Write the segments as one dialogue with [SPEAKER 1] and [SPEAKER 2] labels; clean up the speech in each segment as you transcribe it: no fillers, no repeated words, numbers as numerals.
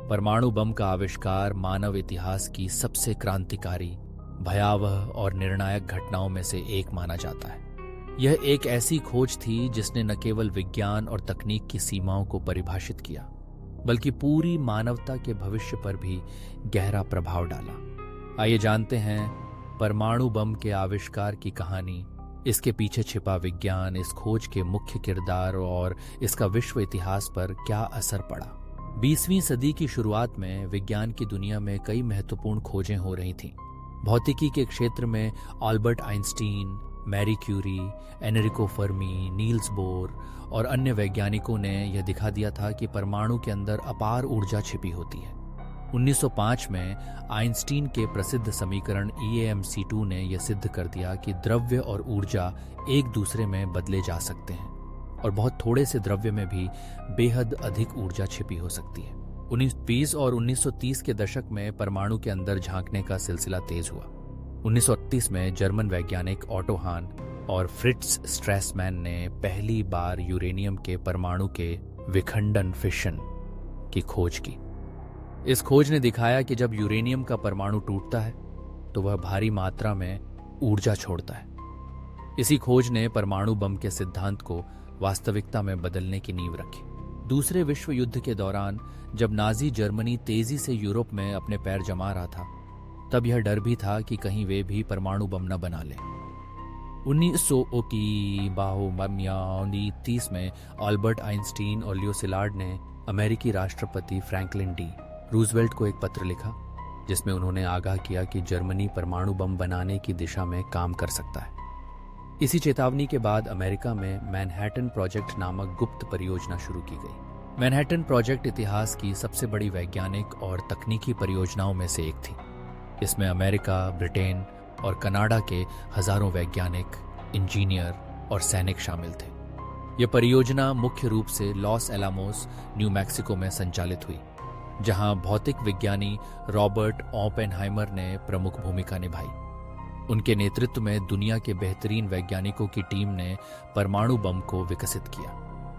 [SPEAKER 1] परमाणु बम का आविष्कार मानव इतिहास की सबसे क्रांतिकारी, भयावह और निर्णायक घटनाओं में से एक माना जाता है। यह एक ऐसी खोज थी जिसने न केवल विज्ञान और तकनीक की सीमाओं को परिभाषित किया, बल्कि पूरी मानवता के भविष्य पर भी गहरा प्रभाव डाला। आइए जानते हैं परमाणु बम के आविष्कार की कहानी, इसके पीछे छिपा विज्ञान, इस खोज के मुख्य किरदार और इसका विश्व इतिहास पर क्या असर पड़ा। 20वीं सदी की शुरुआत में विज्ञान की दुनिया में कई महत्वपूर्ण खोजें हो रही थीं। भौतिकी के क्षेत्र में Albert Einstein, Marie Curie, Enrico Fermi, Niels Bohr और अन्य वैज्ञानिकों ने यह दिखा दिया था कि परमाणु के अंदर अपार ऊर्जा छिपी होती है। 1905 में आइंस्टीन के प्रसिद्ध समीकरण EAMC2 ने यह सिद्ध कर दिया कि द्रव्य और ऊर्जा एक दूसरे में बदले जा सकते हैं और बहुत थोड़े से द्रव्य में भी बेहद अधिक ऊर्जा छिपी हो सकती है। 1920 और 1930 के दशक में परमाणु के अंदर झांकने का सिलसिला तेज हुआ। 1938 में जर्मन वैज्ञानिक ऑटो हान और फ्रिट्ज स्ट्रैसमैन ने पहली बार यूरेनियम के परमाणु के विखंडन फिशन की खोज की। इस खोज ने दिखाया कि जब यूरेनियम का परमाणु टूटता है तो वह भारी मात्रा में ऊर्जा छोड़ता है। इसी खोज ने परमाणु बम के सिद्धांत को वास्तविकता में बदलने की नींव रखी। दूसरे विश्व युद्ध के दौरान जब नाजी जर्मनी तेजी से यूरोप में अपने पैर जमा रहा था, तब यह डर भी था कि कहीं वे भी परमाणु बम न बना लें। 1930 में अल्बर्ट आइंस्टीन और लियो सिलार्ड ने अमेरिकी राष्ट्रपति फ्रैंकलिन डी रूजवेल्ट को एक पत्र लिखा, जिसमें उन्होंने आगाह किया कि जर्मनी परमाणु बम बनाने की दिशा में काम कर सकता है। इसी चेतावनी के बाद अमेरिका में मैनहट्टन प्रोजेक्ट नामक गुप्त परियोजना शुरू की गई। मैनहट्टन प्रोजेक्ट इतिहास की सबसे बड़ी वैज्ञानिक और तकनीकी परियोजनाओं में से एक थी। इसमें अमेरिका, ब्रिटेन और कनाडा के हजारों वैज्ञानिक, इंजीनियर और सैनिक शामिल थे। यह परियोजना मुख्य रूप से लॉस एलामोस, न्यू मैक्सिको में संचालित हुई, जहां भौतिक विज्ञानी रॉबर्ट ओपेनहाइमर ने प्रमुख भूमिका निभाई। उनके नेतृत्व में दुनिया के बेहतरीन वैज्ञानिकों की टीम ने परमाणु बम को विकसित किया।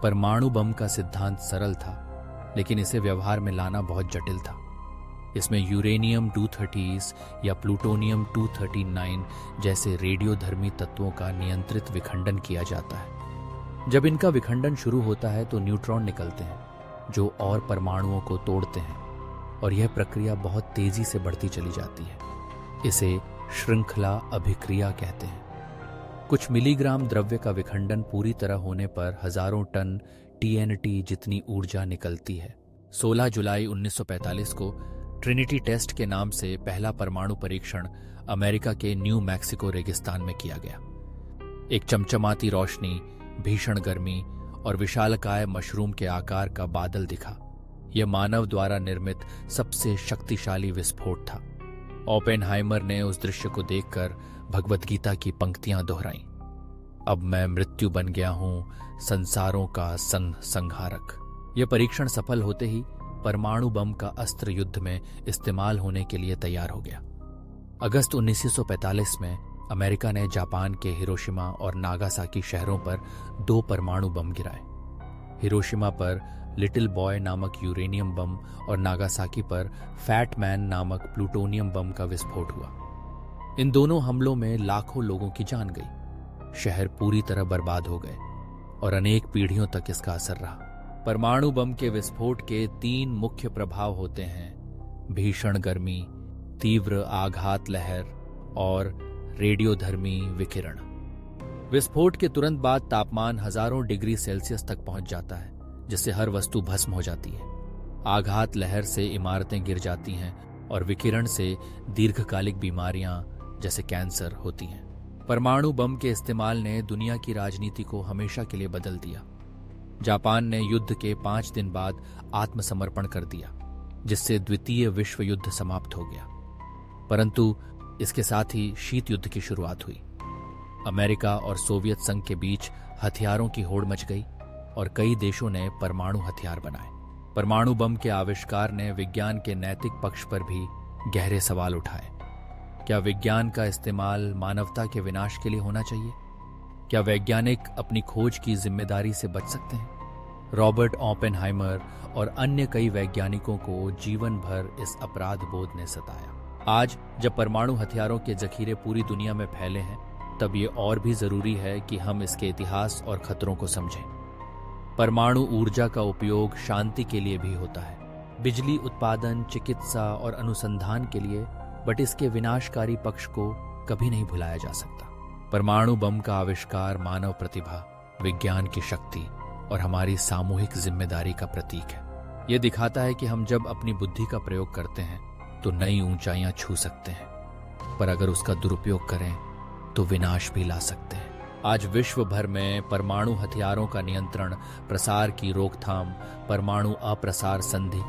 [SPEAKER 1] परमाणु बम का सिद्धांत सरल था, लेकिन इसे व्यवहार में लाना बहुत जटिल था। इसमें यूरेनियम 230 या प्लूटोनियम 239 जैसे रेडियोधर्मी तत्वों का नियंत्रित विखंडन किया जाता है। जब इनका विखंडन शुरू होता है तो न्यूट्रॉन निकलते हैं, जो और परमाणुओं को तोड़ते हैं, और यह प्रक्रिया बहुत तेजी से बढ़ती चली जाती है। इसे श्रृंखला अभिक्रिया कहते हैं। कुछ मिलीग्राम द्रव्य का विखंडन पूरी तरह होने पर हजारों टन TNT जितनी ऊर्जा निकलती है। 16 जुलाई 1945 को ट्रिनिटी टेस्ट के नाम से पहला परमाणु परीक्षण अमेरिका के न्यू मैक्सिको रेगिस्तान में किया गया। एक चमचमाती रोशनी, भीषण गर्मी और विशालकाय मशरूम के आकार का बादल दिखा। यह मानव द्वारा निर्मित सबसे शक्तिशाली विस्फोट था। ओपेनहाइमर ने उस दृश्य को देखकर भगवद गीता की पंक्तियां दोहराईं, अब मैं मृत्यु बन गया हूं, संसारों का संहारक। यह परीक्षण सफल होते ही परमाणु बम का अस्त्र युद्ध में इस्तेमाल होने के लिए तैयार हो गया। अगस्त 1945 में अमेरिका ने जापान के हिरोशिमा और नागासाकी शहरों पर 2 परमाणु बम गिराए। हिरोशिमा पर लिटिल बॉय नामक यूरेनियम बम और नागासाकी पर फैट मैन नामक प्लूटोनियम बम का विस्फोट हुआ। इन दोनों हमलों में लाखों लोगों की जान गई। शहर पूरी तरह बर्बाद हो गए और अनेक पीढ़ियों तक इसका असर रहा। परमाणु बम के विस्फोट के 3 मुख्य प्रभाव होते हैं: भीषण गर्मी, तीव्र आघात लहर और रेडियोधर्मी विकिरण। विस्फोट के तुरंत बाद तापमान हजारों डिग्री सेल्सियस तक पहुंच जाता है, जिससे हर वस्तु भस्म हो जाती है। आघात लहर से इमारतें गिर जाती हैं और विकिरण से दीर्घकालिक बीमारियां जैसे कैंसर होती हैं। परमाणु बम के इस्तेमाल ने दुनिया की राजनीति को हमेशा के लिए बदल दिया। जापान ने युद्ध के 5 दिन बाद आत्मसमर्पण कर दिया, जिससे द्वितीय विश्व युद्ध समाप्त हो गया। परंतु इसके साथ ही शीत युद्ध की शुरुआत हुई। अमेरिका और सोवियत संघ के बीच हथियारों की होड़ मच गई और कई देशों ने परमाणु हथियार बनाए। परमाणु बम के आविष्कार ने विज्ञान के नैतिक पक्ष पर भी गहरे सवाल उठाए। क्या विज्ञान का इस्तेमाल मानवता के विनाश के लिए होना चाहिए? क्या वैज्ञानिक अपनी खोज की जिम्मेदारी से बच सकते हैं? रॉबर्ट ओपेनहाइमर और अन्य कई वैज्ञानिकों को जीवन भर इस अपराध बोध ने सताया। आज जब परमाणु हथियारों के जखीरे पूरी दुनिया में फैले हैं, तब ये और भी जरूरी है कि हम इसके इतिहास और खतरों को समझें। परमाणु ऊर्जा का उपयोग शांति के लिए भी होता है, बिजली उत्पादन, चिकित्सा और अनुसंधान के लिए, बट इसके विनाशकारी पक्ष को कभी नहीं भुलाया जा सकता। परमाणु बम का आविष्कार मानव प्रतिभा, विज्ञान की शक्ति और हमारी सामूहिक जिम्मेदारी का प्रतीक है। यह दिखाता है कि हम जब अपनी बुद्धि का प्रयोग करते हैं तो नई ऊंचाइयां छू सकते हैं, पर अगर उसका दुरुपयोग करें तो विनाश भी ला सकते हैं। आज विश्व भर में परमाणु हथियारों का नियंत्रण, प्रसार की रोकथाम, परमाणु अप्रसार संधि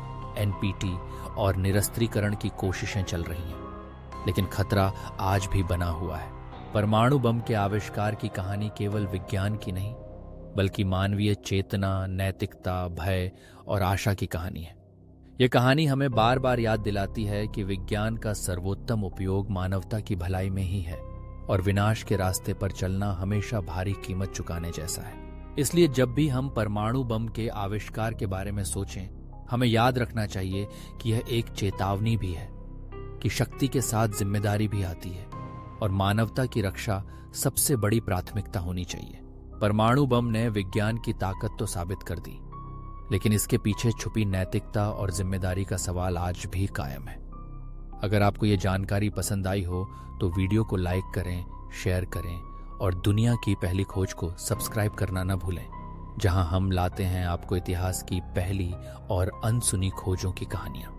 [SPEAKER 1] (NPT) और निरस्त्रीकरण की कोशिशें चल रही हैं, लेकिन खतरा आज भी बना हुआ है। परमाणु बम के आविष्कार की कहानी केवल विज्ञान की नहीं, बल्कि मानवीय चेतना, नैतिकता, भय और आशा की कहानी है। यह कहानी हमें बार बार याद दिलाती है कि विज्ञान का सर्वोत्तम उपयोग मानवता की भलाई में ही है और विनाश के रास्ते पर चलना हमेशा भारी कीमत चुकाने जैसा है। इसलिए जब भी हम परमाणु बम के आविष्कार के बारे में सोचें, हमें याद रखना चाहिए कि यह एक चेतावनी भी है कि शक्ति के साथ जिम्मेदारी भी आती है और मानवता की रक्षा सबसे बड़ी प्राथमिकता होनी चाहिए। परमाणु बम ने विज्ञान की ताकत तो साबित कर दी, लेकिन इसके पीछे छुपी नैतिकता और जिम्मेदारी का सवाल आज भी कायम है। अगर आपको ये जानकारी पसंद आई हो तो वीडियो को लाइक करें, शेयर करें और दुनिया की पहली खोज को सब्सक्राइब करना न भूलें, जहां हम लाते हैं आपको इतिहास की पहली और अनसुनी खोजों की कहानियां।